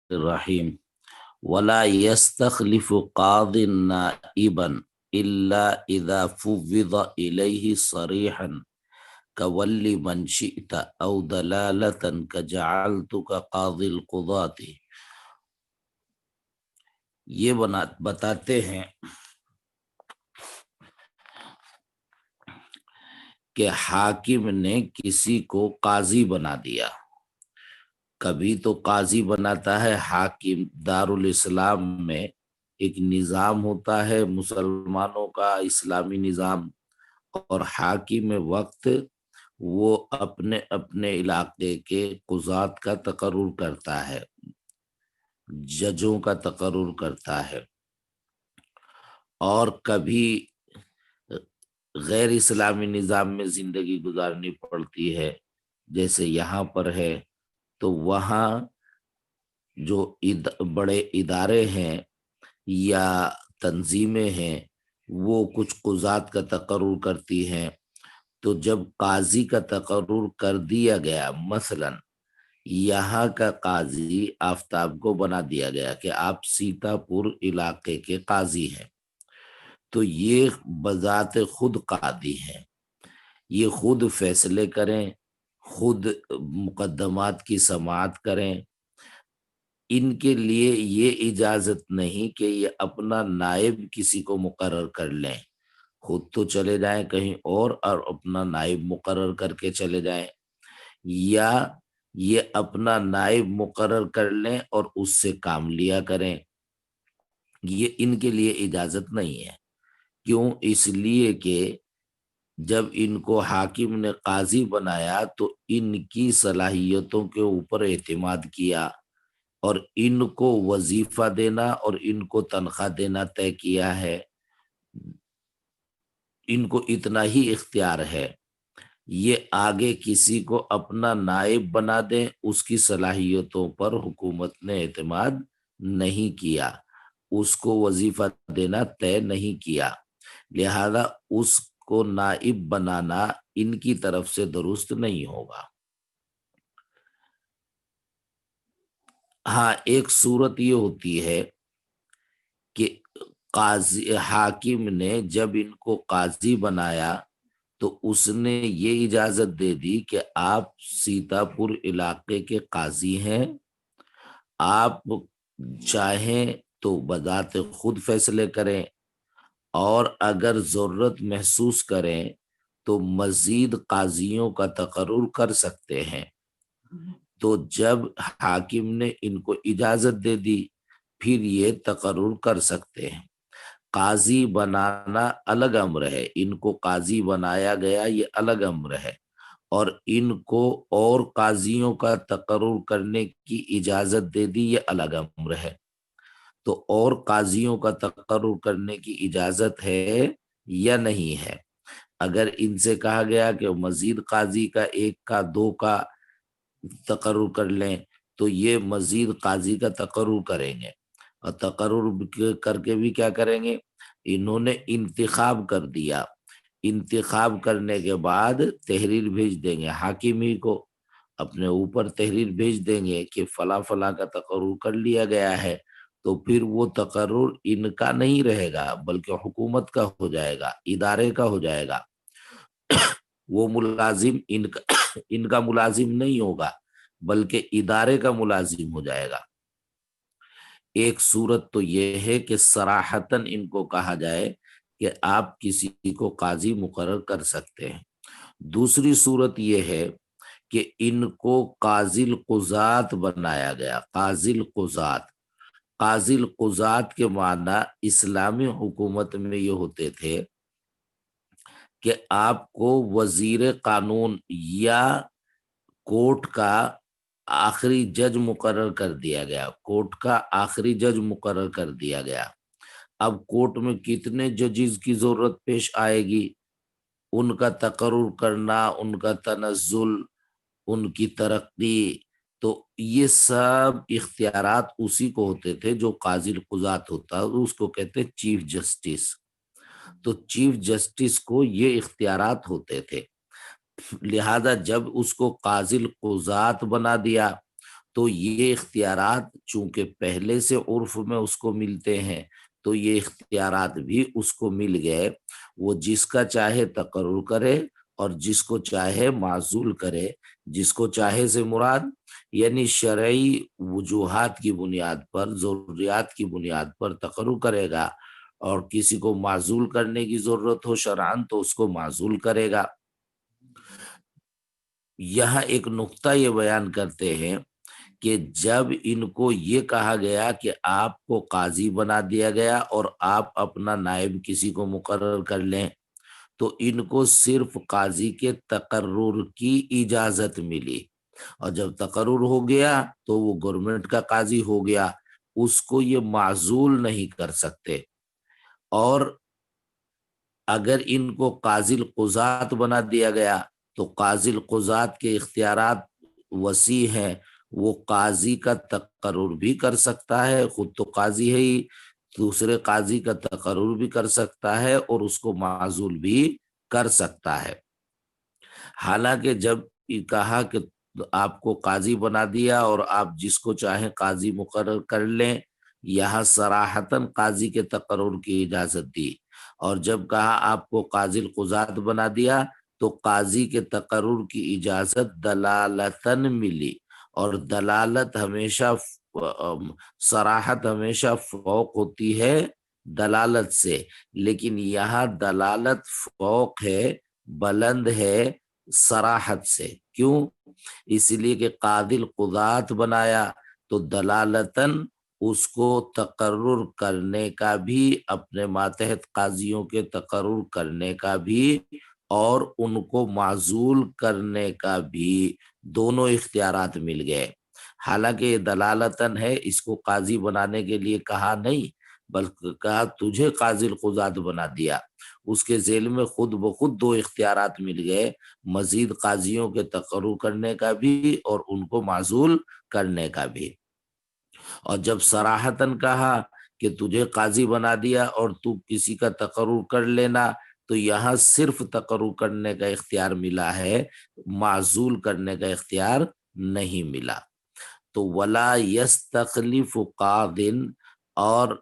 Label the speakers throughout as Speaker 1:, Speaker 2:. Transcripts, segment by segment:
Speaker 1: الرحیم ولا يستخلف قاض نائبا الا اذا فوض الیہ صریحا کولی من شئت او دلالتا کجعلتک قاضی القضاة. یہ بتاتے ہیں کہ حاکم نے کسی کو قاضی بنا دیا. کبھی تو قاضی بناتا ہے حاکم. دارالاسلام میں ایک نظام ہوتا ہے مسلمانوں کا اسلامی نظام، اور حاکم وقت وہ اپنے اپنے علاقے کے قضات کا تقرر کرتا ہے، ججوں کا تقرر کرتا ہے. اور کبھی غیر اسلامی نظام میں زندگی گزارنی پڑتی ہے، جیسے یہاں پر ہے، تو وہاں جو بڑے ادارے ہیں یا تنظیمیں ہیں وہ کچھ قضات کا تقرر کرتی ہیں. تو جب قاضی کا تقرر کر دیا گیا، مثلا یہاں کا قاضی آفتاب کو بنا دیا گیا کہ آپ سیتا پور علاقے کے قاضی ہیں، تو یہ بذات خود قاضی ہیں، یہ خود فیصلے کریں، خود مقدمات کی سماعت کریں. ان کے لیے یہ اجازت نہیں کہ یہ اپنا نائب کسی کو مقرر کر لیں، خود تو چلے جائیں کہیں اور اپنا نائب مقرر کر کے چلے جائیں، یا یہ اپنا نائب مقرر کر لیں اور اس سے کام لیا کریں. یہ ان کے لیے اجازت نہیں ہے. کیوں؟ اس لیے کہ جب ان کو حاکم نے قاضی بنایا تو ان کی صلاحیتوں کے اوپر اعتماد کیا، اور ان کو وظیفہ دینا اور ان کو تنخواہ دینا طے کیا ہے. ان کو اتنا ہی اختیار ہے. یہ آگے کسی کو اپنا نائب بنا دیں، اس کی صلاحیتوں پر حکومت نے اعتماد نہیں کیا، اس کو وظیفہ دینا طے نہیں کیا، لہذا اس کو نائب بنانا ان کی طرف سے درست نہیں ہوگا. ہاں، ایک صورت یہ ہوتی ہے کہ قاضی حاکم نے جب ان کو قاضی بنایا تو اس نے یہ اجازت دے دی کہ آپ سیتا پور علاقے کے قاضی ہیں، آپ چاہیں تو بذات خود فیصلے کریں، اور اگر ضرورت محسوس کریں تو مزید قاضیوں کا تقرر کر سکتے ہیں. تو جب حاکم نے ان کو اجازت دے دی پھر یہ تقرر کر سکتے ہیں. قاضی بنانا الگ امر ہے، ان کو قاضی بنایا گیا یہ الگ امر ہے، اور ان کو اور قاضیوں کا تقرر کرنے کی اجازت دے دی یہ الگ امر ہے. تو اور قاضیوں کا تقرر کرنے کی اجازت ہے یا نہیں ہے؟ اگر ان سے کہا گیا کہ مزید قاضی کا ایک کا دو کا تقرر کر لیں تو یہ مزید قاضی کا تقرر کریں گے، اور تقرر کر کے بھی کیا کریں گے؟ انہوں نے انتخاب کر دیا، انتخاب کرنے کے بعد تحریر بھیج دیں گے حاکم ہی کو، اپنے اوپر تحریر بھیج دیں گے کہ فلاں فلاں کا تقرر کر لیا گیا ہے. تو پھر وہ تقرر ان کا نہیں رہے گا بلکہ حکومت کا ہو جائے گا، ادارے کا ہو جائے گا. وہ ملازم ان کا ملازم نہیں ہوگا بلکہ ادارے کا ملازم ہو جائے گا. ایک صورت تو یہ ہے کہ صراحتاً ان کو کہا جائے کہ آپ کسی کو قاضی مقرر کر سکتے ہیں. دوسری صورت یہ ہے کہ ان کو قاضی القضات بنایا گیا. قاضی القضات، قاضی القضات کے معنی اسلامی حکومت میں یہ ہوتے تھے کہ آپ کو وزیر قانون یا کورٹ کا آخری جج مقرر کر دیا گیا، کورٹ کا آخری جج مقرر کر دیا گیا. اب کورٹ میں کتنے ججز کی ضرورت پیش آئے گی، ان کا تقرر کرنا، ان کا تنزل، ان کی ترقی، تو یہ سب اختیارات اسی کو ہوتے تھے جو قاضی القضات ہوتا ہے، اس کو کہتے ہیں چیف جسٹس. تو چیف جسٹس کو یہ اختیارات ہوتے تھے. لہذا جب اس کو قاضی القضات بنا دیا تو یہ اختیارات چونکہ پہلے سے عرف میں اس کو ملتے ہیں تو یہ اختیارات بھی اس کو مل گئے، وہ جس کا چاہے تقرر کرے اور جس کو چاہے معزول کرے۔ جس کو چاہے سے مراد یعنی شرعی وجوہات کی بنیاد پر، ضروریات کی بنیاد پر تقرر کرے گا، اور کسی کو معزول کرنے کی ضرورت ہو شرعاً تو اس کو معزول کرے گا۔ یہاں ایک نقطہ یہ بیان کرتے ہیں کہ جب ان کو یہ کہا گیا کہ آپ کو قاضی بنا دیا گیا اور آپ اپنا نائب کسی کو مقرر کر لیں، تو ان کو صرف قاضی کے تقرر کی اجازت ملی، اور جب تقرر ہو گیا تو وہ گورنمنٹ کا قاضی ہو گیا، اس کو یہ معزول نہیں کر سکتے۔ اور اگر ان کو قاضی القضات بنا دیا گیا تو قاضی القضات کے اختیارات وسیع ہیں، وہ قاضی کا تقرر بھی کر سکتا ہے، خود تو قاضی ہے ہی، دوسرے قاضی کا تقرر بھی کر سکتا ہے اور اس کو معزول بھی کر سکتا ہے۔ حالانکہ جب یہ کہا کہ آپ کو قاضی بنا دیا اور آپ جس کو چاہیں قاضی مقرر کر لیں، یہاں صراحتاً قاضی کے تقرر کی اجازت دی، اور جب کہا آپ کو قاضی القضات بنا دیا تو قاضی کے تقرر کی اجازت دلالتاً ملی، اور دلالت ہمیشہ صراحت ہمیشہ فوق ہوتی ہے دلالت سے، لیکن یہاں دلالت فوق ہے، بلند ہے صراحت سے۔ کیوں؟ اس لیے کہ قاضی القضات بنایا تو دلالتاً اس کو تقرر کرنے کا بھی، اپنے ماتحت قاضیوں کے تقرر کرنے کا بھی اور ان کو معزول کرنے کا بھی دونوں اختیارات مل گئے۔ حالانکہ یہ دلالتاً ہے، اس کو قاضی بنانے کے لیے کہا نہیں، بلکہ کہا تجھے قاضی القضات بنا دیا، اس کے ذیل میں خود بخود دو اختیارات مل گئے، مزید قاضیوں کے تقرر کرنے کا بھی اور ان کو معزول کرنے کا بھی۔ اور جب صراحتاً کہا کہ تجھے قاضی بنا دیا اور تو کسی کا تقرر کر لینا، تو یہاں صرف تقرر کرنے کا اختیار ملا ہے، معزول کرنے کا اختیار نہیں ملا۔ تو ولا یستخلف قاضٍ، اور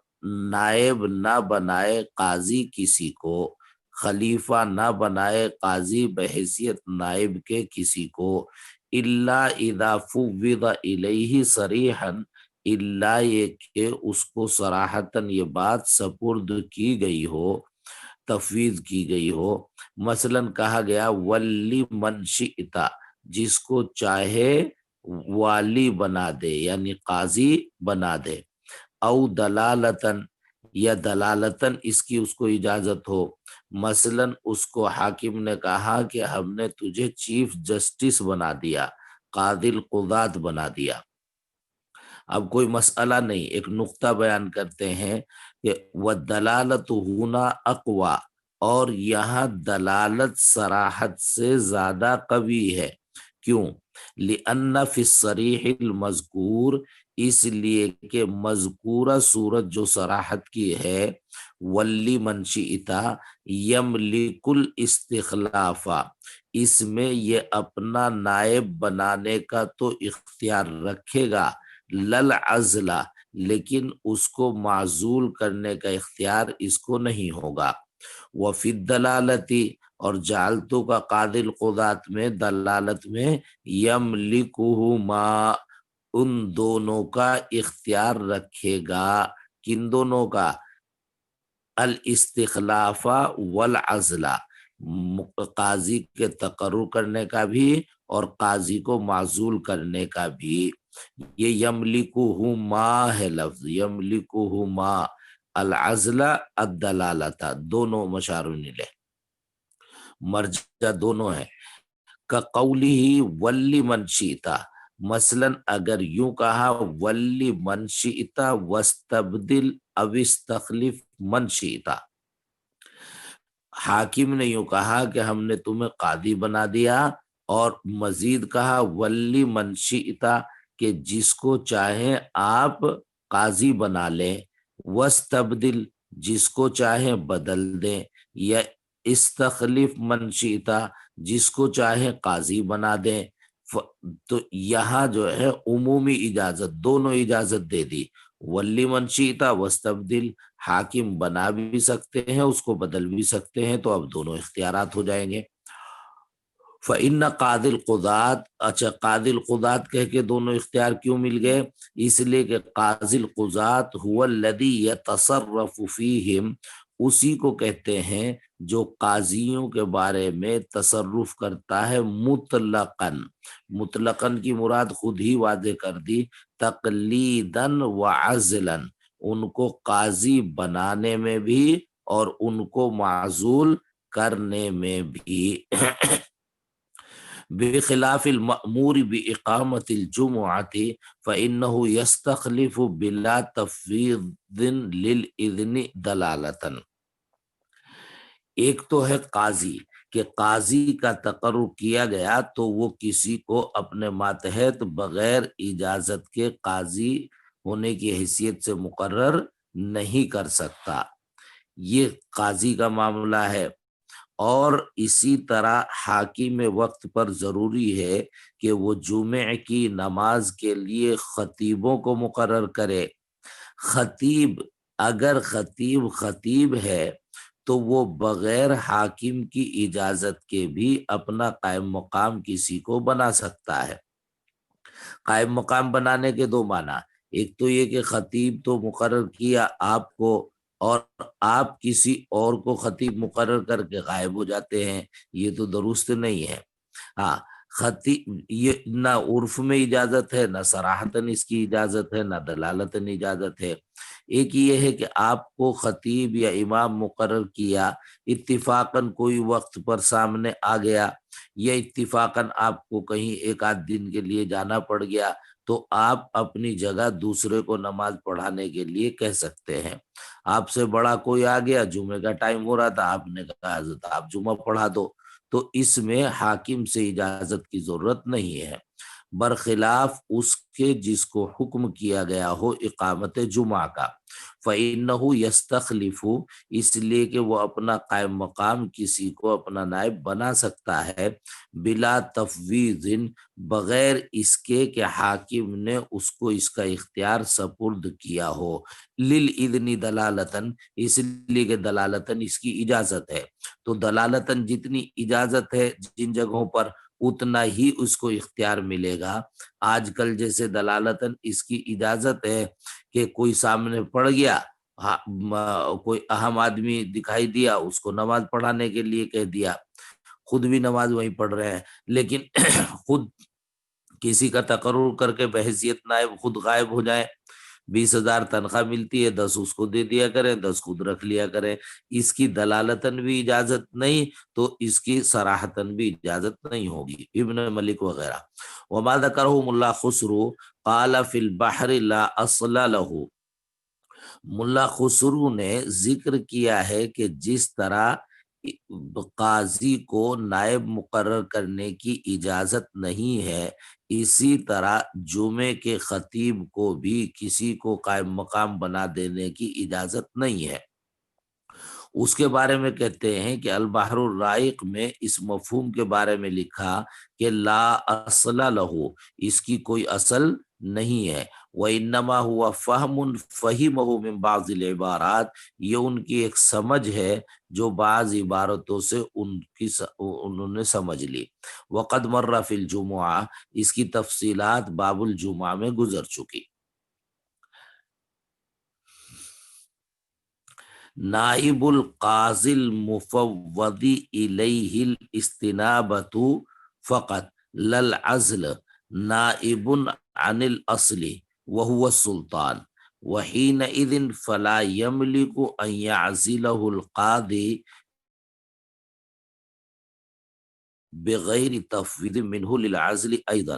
Speaker 1: نائب نہ بنائے قاضی کسی کو، خلیفہ نہ بنائے قاضی بحیثیت نائب کے کسی کو، الا اذا فوض الیہ صریحا، الا یہ کہ اس کو صراحتاً یہ بات سپرد کی گئی ہو، تفویض کی گئی ہو۔ مثلاً کہا گیا ولی من شئت، جس کو چاہے والی بنا دے یعنی قاضی بنا دے، او دلالتاً، یا دلالتاً اس کی اس کو اجازت ہو، مثلاً اس کو حاکم نے کہا کہ ہم نے تجھے چیف جسٹس بنا دیا، قاضی القضات بنا دیا۔ اب کوئی مسئلہ نہیں، ایک نقطہ بیان کرتے ہیں کہ وَالدَّلَالَةُ هُنَا اقویٰ، اور یہاں دلالت صراحت سے زیادہ قوی ہے۔ کیوں؟ لِأَنَّ فِي الصَّرِيحِ الْمَذْكُورِ، اس لیے کہ مذکورہ صورت جو صراحت کی ہے، وَلِّ مَنْ شِئْتَ يَمْلِكُ الْاِسْتِخْلَافَ، اس میں یہ اپنا نائب بنانے کا تو اختیار رکھے گا، للعزلہ، لیکن اس کو معزول کرنے کا اختیار اس کو نہیں ہوگا۔ وفی الدلالتی، اور جعلتو کا قاضی القضات میں دلالت میں، یملکہما، ان دونوں کا اختیار رکھے گا، کن دونوں کا؟ الاستخلاف والعزلہ، قاضی کے تقرر کرنے کا بھی اور قاضی کو معزول کرنے کا بھی۔ یہ یملکہما ہے لفظ، یملکہما، العزل الدلالت، دونوں مشار الیہ، مرجع دونوں ہیں۔ کقولہ ولی من شئت، مثلاً اگر یوں کہا ولی من شئت واستبدل او استخلف من شئت، حاکم نے یوں کہا کہ ہم نے تمہیں قاضی بنا دیا، اور مزید کہا ولی من شئت، کہ جس کو چاہیں آپ قاضی بنا لیں، واستبدل، جس کو چاہیں بدل دیں، یا استخلف من شئت، جس کو چاہیں قاضی بنا دیں، تو یہاں جو ہے عمومی اجازت، دونوں اجازت دے دی، ولی من شئتا واستبدل، حاکم بنا بھی سکتے ہیں، اس کو بدل بھی سکتے ہیں، تو اب دونوں اختیارات ہو جائیں گے۔ فإن قاضی القضات، اچھا قاضی القضات کہہ کے دونوں اختیار کیوں مل گئے؟ اس لیے کہ قاضی القضات هو الذی یتصرف فیہم، اسی کو کہتے ہیں جو قاضیوں کے بارے میں تصرف کرتا ہے مطلقاً، مطلقاً کی مراد خود ہی واضح کر دی، تقلیداً وعزلاً، ان کو قاضی بنانے میں بھی اور ان کو معزول کرنے میں بھی۔ بخلاف المأمور بإقامة الجمعة فإنه يستخلف بلا تفويض للإذن دلالة۔ ایک تو ہے قاضی، کہ قاضی کا تقرر کیا گیا تو وہ کسی کو اپنے ماتحت بغیر اجازت کے قاضی ہونے کی حیثیت سے مقرر نہیں کر سکتا، یہ قاضی کا معاملہ ہے۔ اور اسی طرح حاکم وقت پر ضروری ہے کہ وہ جمعہ کی نماز کے لیے خطیبوں کو مقرر کرے۔ خطیب، اگر خطیب ہے تو وہ بغیر حاکم کی اجازت کے بھی اپنا قائم مقام کسی کو بنا سکتا ہے۔ قائم مقام بنانے کے دو معنی، ایک تو یہ کہ خطیب تو مقرر کیا آپ کو، اور آپ کسی اور کو خطیب مقرر کر کے غائب ہو جاتے ہیں، یہ تو درست نہیں ہے۔ ہاں، خطیب یہ نہ عرف میں اجازت ہے، نہ صراحتاً اس کی اجازت ہے، نہ دلالتاً اجازت ہے۔ ایک یہ ہے کہ آپ کو خطیب یا امام مقرر کیا، اتفاقاً کوئی وقت پر سامنے آ گیا، یا اتفاقاً آپ کو کہیں ایک آدھ دن کے لیے جانا پڑ گیا، تو آپ اپنی جگہ دوسرے کو نماز پڑھانے کے لیے کہہ سکتے ہیں۔ آپ سے بڑا کوئی آ گیا، جمعے کا ٹائم ہو رہا تھا، آپ نے کہا حضرت آپ جمعہ پڑھا دو، تو اس میں حاکم سے اجازت کی ضرورت نہیں ہے، برخلاف اس کے جس کو حکم کیا گیا ہو اقامت جمعہ کا۔ فإنہ یستخلف، اس لیے کہ وہ اپنا قائم مقام کسی کو اپنا نائب بنا سکتا ہے، بلا تفویض، بغیر اس کے کہ حاکم نے اس کو اس کا اختیار سپرد کیا ہو، للإذن دلالتاً، اس لیے کہ دلالتاً اس کی اجازت ہے، تو دلالتاً جتنی اجازت ہے جن جگہوں پر اتنا ہی اس کو اختیار ملے گا۔ آج کل جیسے دلالتاً اس کی اجازت ہے کہ کوئی سامنے پڑ گیا، کوئی اہم آدمی دکھائی دیا، اس کو نماز پڑھانے کے لیے کہہ دیا، خود بھی نماز وہیں پڑھ رہے ہیں، لیکن خود کسی کا تقرر کر کے بحیثیت نائب خود غائب ہو جائے، 20,000 تنخواہ ملتی ہے، 10 اس کو دے دیا کریں، 10 خود رکھ لیا کریں، اس کی دلالتاً بھی اجازت نہیں تو اس کی صراحتاً بھی اجازت نہیں ہوگی۔ ابن ملک وغیرہ۔ وما ذکرہ ملا خسرو قال فی البحر لا اصل لہ، ملا خسرو نے ذکر کیا ہے کہ جس طرح قاضی کو نائب مقرر کرنے کی اجازت نہیں ہے، اسی طرح جمعے کے خطیب کو بھی کسی کو قائم مقام بنا دینے کی اجازت نہیں ہے۔ اس کے بارے میں کہتے ہیں کہ البحر الرائق میں اس مفہوم کے بارے میں لکھا کہ لا اصل لہ، اس کی کوئی اصل نہیں ہے، وَإِنَّمَا هُوَ فَهْمٌ فَهِمَهُ مِنْ بَعْضِ الْعِبَارَاتِ، یہ ان کی ایک سمجھ ہے جو بعض عبارتوں سے انہوں نے سمجھ لی۔ وَقَدْ مَرَّ فِي الْجُمُعَةِ، اس کی تفصیلات باب الجمعہ میں گزر چکی۔ نائب القاضی المفوض الیہ الاستنابۃ فقط للعزل نائب عن الاصل وهو السلطان، وحینئذ فلا یملک ان یعزلہ القاضی بغیر تفویض منہ للعزل ایضا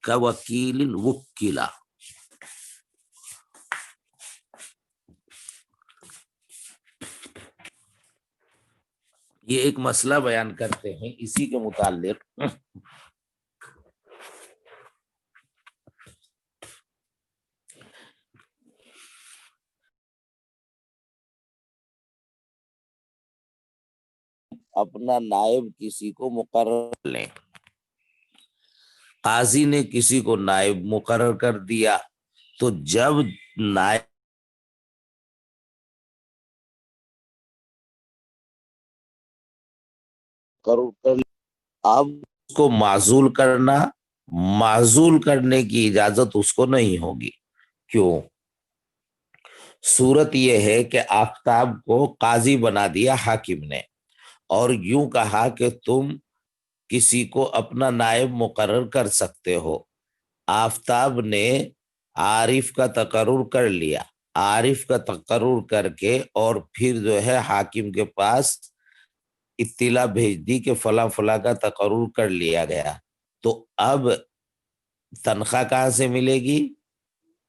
Speaker 1: كوکیل وکلا۔ یہ ایک مسئلہ بیان کرتے ہیں اسی کے متعلق۔ اپنا نائب کسی کو مقرر لیں، قاضی نے کسی کو نائب مقرر کر دیا، تو جب نائب مقرر کر، اب اس کو معزول کرنا، معزول کرنے کی اجازت اس کو نہیں ہوگی۔ کیوں؟ صورت یہ ہے کہ آفتاب کو قاضی بنا دیا حاکم نے، اور یوں کہا کہ تم کسی کو اپنا نائب مقرر کر سکتے ہو۔ آفتاب نے عارف کا تقرر کر لیا، عارف کا تقرر کر کے اور پھر جو ہے حاکم کے پاس اطلاع بھیج دی کہ فلاں فلاں کا تقرر کر لیا گیا، تو اب تنخواہ کہاں سے ملے گی؟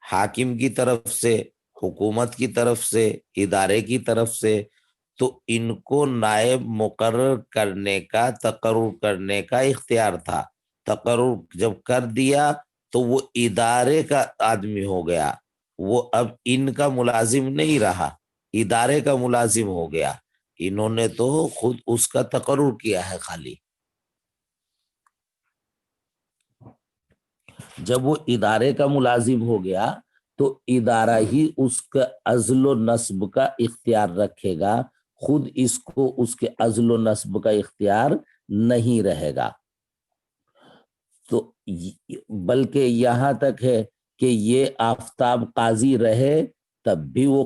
Speaker 1: حاکم کی طرف سے، حکومت کی طرف سے، ادارے کی طرف سے۔ تو ان کو نائب مقرر کرنے کا، تقرر کرنے کا اختیار تھا۔ تقرر جب کر دیا تو وہ ادارے کا آدمی ہو گیا، وہ اب ان کا ملازم نہیں رہا، ادارے کا ملازم ہو گیا۔ انہوں نے تو خود اس کا تقرر کیا ہے خالی۔ جب وہ ادارے کا ملازم ہو گیا تو ادارہ ہی اس کا عزل و نصب کا اختیار رکھے گا، خود اس کو اس کے عزل و نصب کا اختیار نہیں رہے گا۔ تو بلکہ یہاں تک ہے کہ یہ آفتاب قاضی رہے تب بھی وہ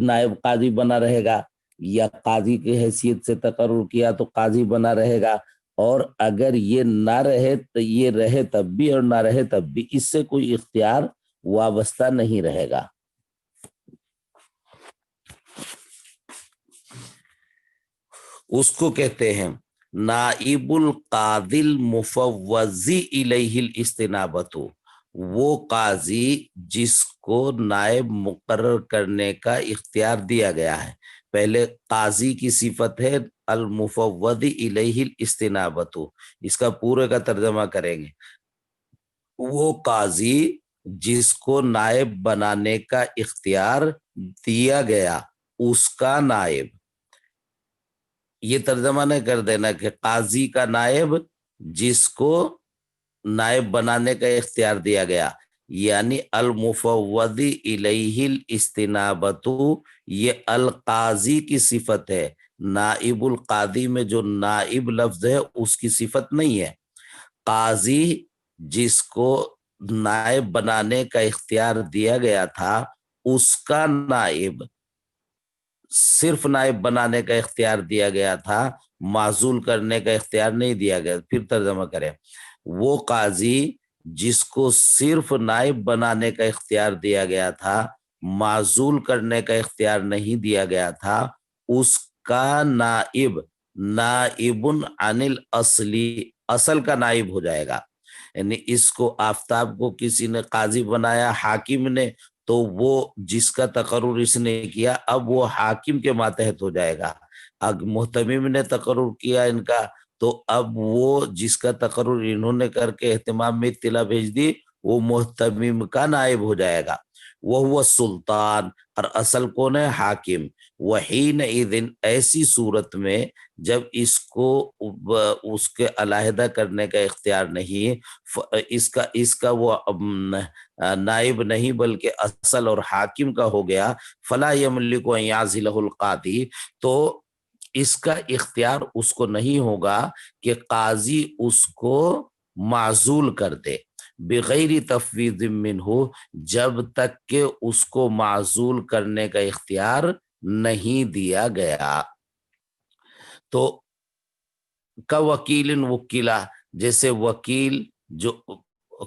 Speaker 1: نائب قاضی بنا رہے گا، یا قاضی کی حیثیت سے تقرر کیا تو قاضی بنا رہے گا، اور اگر یہ نہ رہے تو یہ رہے تب بھی اور نہ رہے تب بھی، اس سے کوئی اختیار وابستہ نہیں رہے گا۔ اس کو کہتے ہیں نائب القاضی المفوضی الیہ الاستنابۃ، وہ قاضی جس کو نائب مقرر کرنے کا اختیار دیا گیا ہے۔ پہلے قاضی کی صفت ہے المفوض الیہ الاستنابۃ، اس کا پورے کا ترجمہ کریں گے، وہ قاضی جس کو نائب بنانے کا اختیار دیا گیا، اس کا نائب۔ یہ ترجمہ نہیں کر دینا کہ قاضی کا نائب جس کو نائب بنانے کا اختیار دیا گیا، یعنی المفوض الیہ الاستنابۃ، یہ القاضی کی صفت ہے۔ نائب القاضی میں جو نائب لفظ ہے اس کی صفت نہیں ہے۔ قاضی جس کو نائب بنانے کا اختیار دیا گیا تھا، اس کا نائب، صرف نائب بنانے کا اختیار دیا گیا تھا، معزول کرنے کا اختیار نہیں دیا گیا۔ پھر ترجمہ کریں، وہ قاضی جس کو صرف نائب بنانے کا اختیار دیا گیا تھا، معزول کرنے کا اختیار نہیں دیا گیا تھا، اس کا نائب نائب عن الاصلی، اصل کا نائب ہو جائے گا۔ یعنی اس کو آفتاب کو کسی نے قاضی بنایا، حاکم نے، تو وہ جس کا تقرر اس نے کیا اب وہ حاکم کے ماتحت ہو جائے گا۔ اب محتمم نے تقرر کیا ان کا، تو اب وہ جس کا تقرر انہوں نے کر کے اہتمام میں اطلاع بھیج دی، وہ محتمم کا نائب ہو جائے گا۔ وہ سلطان، اور اصل کون ہے؟ حاکم۔ وحینئذ، ایسی صورت میں جب اس کو اس کے علیحدہ کرنے کا اختیار نہیں، اس کا وہ نائب نہیں بلکہ اصل اور حاکم کا ہو گیا، فلا یملک ان یعزلہ القاضی، تو اس کا اختیار اس کو نہیں ہوگا کہ قاضی اس کو معزول کر دے، بغیر تفویض منہ، جب تک کہ اس کو معزول کرنے کا اختیار نہیں دیا گیا۔ تو وکیل وکیلا، جیسے وکیل جو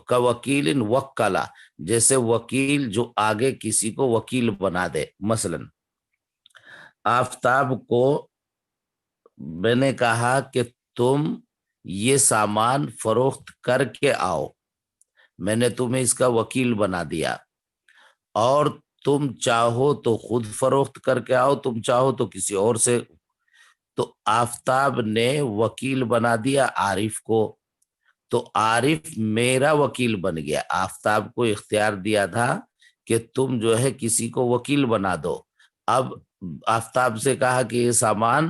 Speaker 1: وکیل وکلا، جیسے وکیل جو آگے کسی کو وکیل بنا دے۔ مثلا آفتاب کو میں نے کہا کہ تم یہ سامان فروخت کر کے آؤ، میں نے تمہیں اس کا وکیل بنا دیا، اور تم چاہو تو خود فروخت کر کے آؤ، تم چاہو تو کسی اور سے۔ تو آفتاب نے وکیل بنا دیا عارف کو، تو عارف میرا وکیل بن گیا۔ آفتاب کو اختیار دیا تھا کہ تم جو ہے کسی کو وکیل بنا دو۔ اب آفتاب سے کہا کہ یہ سامان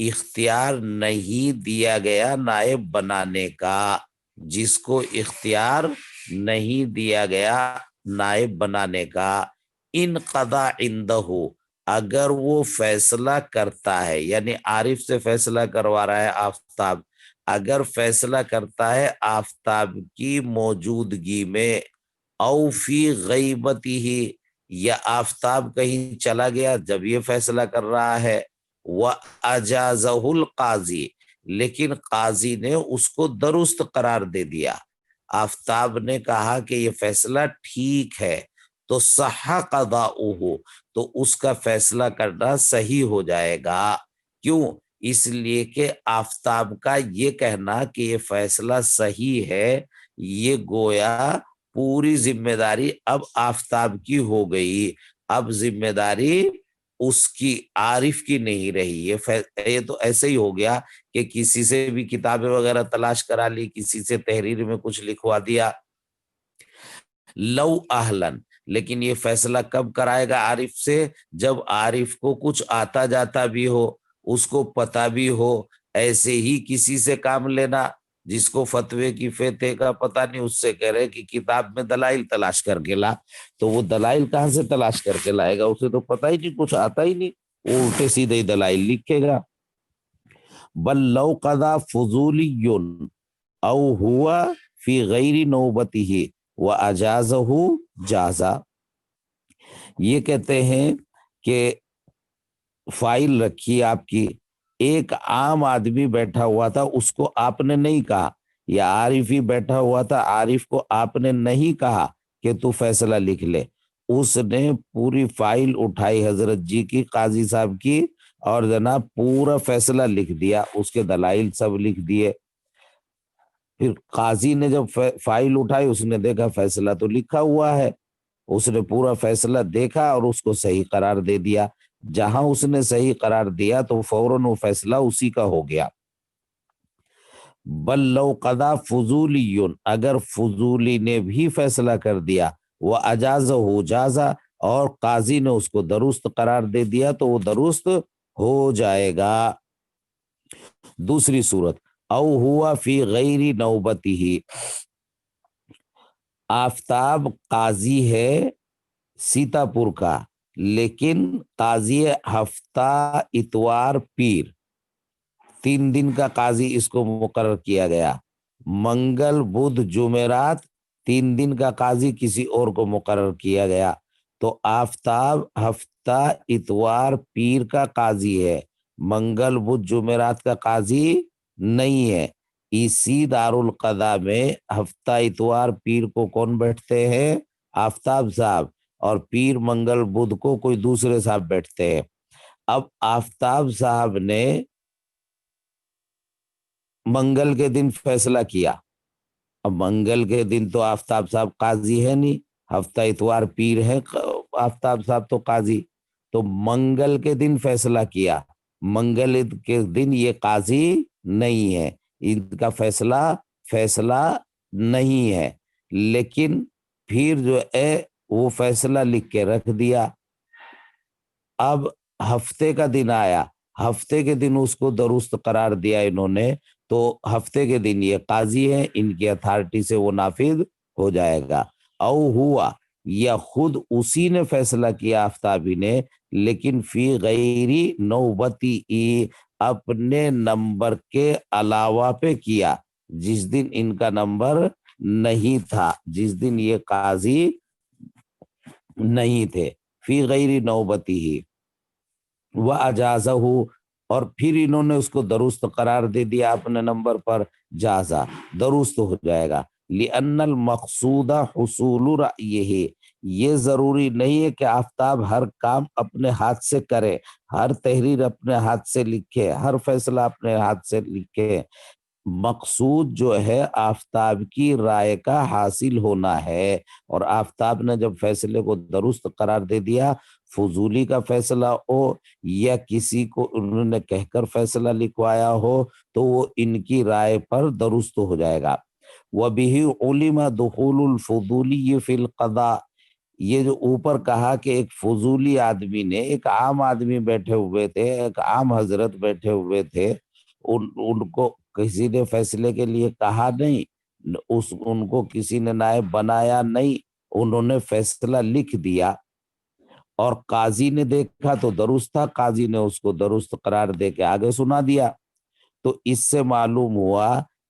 Speaker 1: اختیار نہیں دیا گیا نائب بنانے کا، جس کو اختیار نہیں دیا گیا نائب بنانے کا، ان قضا عندہ، اگر وہ فیصلہ کرتا ہے، یعنی عارف سے فیصلہ کروا رہا ہے آفتاب، اگر فیصلہ کرتا ہے آفتاب کی موجودگی میں، او فی غیبتی ہی، یا آفتاب کہیں چلا گیا جب یہ فیصلہ کر رہا ہے، وَأَجَازَهُ الْقَاضِي، لیکن قاضی نے اس کو درست قرار دے دیا، آفتاب نے کہا کہ یہ فیصلہ ٹھیک ہے، تو صح قضاؤہ، تو اس کا فیصلہ کرنا صحیح ہو جائے گا۔ کیوں؟ اس لیے کہ آفتاب کا یہ کہنا کہ یہ فیصلہ صحیح ہے، یہ گویا پوری ذمہ داری اب آفتاب کی ہو گئی، اب ذمہ داری اس کی عارف کی نہیں رہی۔ یہ تو ایسے ہی ہو گیا کہ کسی سے بھی کتابیں وغیرہ تلاش کرا لی، کسی سے تحریر میں کچھ لکھوا دیا، لو اہلن، لیکن یہ فیصلہ کب کرائے گا عارف سے؟ جب عارف کو کچھ آتا جاتا بھی ہو، اس کو پتہ بھی ہو۔ ایسے ہی کسی سے کام لینا جس کو فتوے کی فتح کا پتہ نہیں، اس سے کہہ رہے کہ کتاب میں دلائل تلاش کر کے لا، تو وہ دلائل کہاں سے تلاش کر کے لائے گا؟ اسے تو پتہ ہی نہیں، کچھ آتا ہی نہیں، وہ الٹے سیدھے ہی دلائل لکھے گا۔ بل لو قضا فضولی او ہوا فی غیر نوبتہ واجازہ جازا، یہ کہتے ہیں کہ فائل رکھی آپ کی، ایک عام آدمی بیٹھا ہوا تھا، اس کو آپ نے نہیں کہا، یا عارف ہی بیٹھا ہوا تھا، عارف کو آپ نے نہیں کہا کہ تو فیصلہ لکھ لے، اس نے پوری فائل اٹھائی حضرت جی کی، قاضی صاحب کی، اور جناب پورا فیصلہ لکھ دیا، اس کے دلائل سب لکھ دیے۔ پھر قاضی نے جب فائل اٹھائی، اس نے دیکھا فیصلہ تو لکھا ہوا ہے، اس نے پورا فیصلہ دیکھا اور اس کو صحیح قرار دے دیا۔ جہاں اس نے صحیح قرار دیا تو فوراً وہ فیصلہ اسی کا ہو گیا۔ بل لو قضا فضولی، اگر فضولی نے بھی فیصلہ کر دیا، وہ اجازہ ہو جازا، اور قاضی نے اس کو درست قرار دے دیا تو وہ درست ہو جائے گا۔ دوسری صورت، او ہوا فی غیر نوبتہ، آفتاب قاضی ہے سیتاپور کا، لیکن قاضی ہفتہ اتوار پیر، 3 دن کا قاضی اس کو مقرر کیا گیا، منگل بدھ جمعرات 3 دن کا قاضی کسی اور کو مقرر کیا گیا، تو آفتاب ہفتہ اتوار پیر کا قاضی ہے، منگل بدھ جمعرات کا قاضی نہیں ہے۔ اسی دارالقضا میں ہفتہ اتوار پیر کو کون بیٹھتے ہیں؟ آفتاب صاحب، اور پیر منگل بدھ کو کوئی دوسرے صاحب بیٹھتے ہیں۔ اب آفتاب صاحب نے منگل کے دن فیصلہ کیا، اب منگل کے دن تو آفتاب صاحب قاضی ہے نہیں، ہفتہ اتوار پیر ہے آفتاب صاحب تو قاضی، تو منگل کے دن فیصلہ کیا، منگل کے دن یہ قاضی نہیں ہے، ان کا فیصلہ نہیں ہے، لیکن پھر جو ہے وہ فیصلہ لکھ کے رکھ دیا۔ اب ہفتے کا دن آیا، ہفتے کے دن اس کو درست قرار دیا انہوں نے، تو ہفتے کے دن یہ قاضی ہے، ان کی اتھارٹی سے وہ نافذ ہو جائے گا۔ او ہوا، یا خود اسی نے فیصلہ کیا آفتابی نے، لیکن فی غیری نوبتی، اپنے نمبر کے علاوہ پہ کیا، جس دن ان کا نمبر نہیں تھا، جس دن یہ قاضی نہیں تھے، فی غیر نوبتی ہی واجازہ، اور پھر انہوں نے اس کو درست قرار دے دیا اپنے نمبر پر، جازا، درست ہو جائے گا۔ لأن المقصود حصول رأیہ، یہ ضروری نہیں ہے کہ آفتاب ہر کام اپنے ہاتھ سے کرے، ہر تحریر اپنے ہاتھ سے لکھے، ہر فیصلہ اپنے ہاتھ سے لکھے، مقصود جو ہے آفتاب کی رائے کا حاصل ہونا ہے، اور آفتاب نے جب فیصلے کو درست قرار دے دیا، فضولی کا فیصلہ ہو یا کسی کو انہوں نے کہہ کر فیصلہ لکھوایا ہو، تو وہ ان کی رائے پر درست ہو جائے گا۔ وَبِهِ عُلِمَ دُخُولُ الْفُضُولِيِّ فِي الْقَضَاءِ، یہ جو اوپر کہا کہ ایک فضولی آدمی نے، ایک عام آدمی بیٹھے ہوئے تھے، ایک عام حضرت بیٹھے ہوئے تھے، ان کو کسی نے فیصلے کے لیے کہا نہیں، ان کو کسی نے نائب بنایا نہیں، انہوں نے فیصلہ لکھ دیا اور قاضی نے دیکھا تو درست تھا، قاضی نے اس کو درست قرار دے کے آگے سنا دیا۔ تو اس سے معلوم ہوا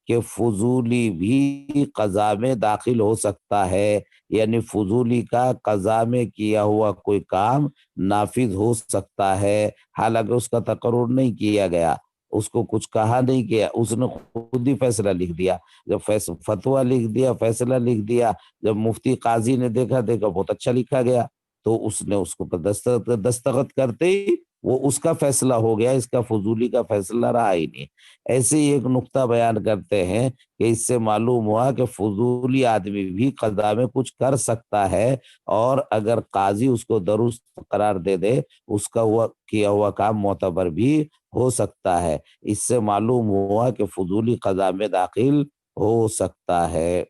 Speaker 1: کہ فضولی بھی قضا میں داخل ہو سکتا ہے، یعنی فضولی کا قضا میں کیا ہوا کوئی کام نافذ ہو سکتا ہے، حالانکہ اس کا تقرر نہیں کیا گیا، اس کو کچھ کہا نہیں کیا، اس نے خود ہی فیصلہ لکھ دیا۔ جب فتویٰ لکھ دیا، فیصلہ لکھ دیا، جب مفتی قاضی نے دیکھا بہت اچھا لکھا گیا، تو اس نے اس کو دستخط کرتے ہی وہ اس کا فیصلہ ہو گیا، اس کا فضولی کا فیصلہ رہا ہی نہیں۔ ایسے ہی ایک نقطہ بیان کرتے ہیں کہ اس سے معلوم ہوا کہ فضولی آدمی بھی قضا میں کچھ کر سکتا ہے، اور اگر قاضی اس کو درست قرار دے دے، اس کا کیا ہوا کام معتبر بھی ہو سکتا ہے۔ اس سے معلوم ہوا کہ فضولی قضا میں داخل ہو سکتا ہے۔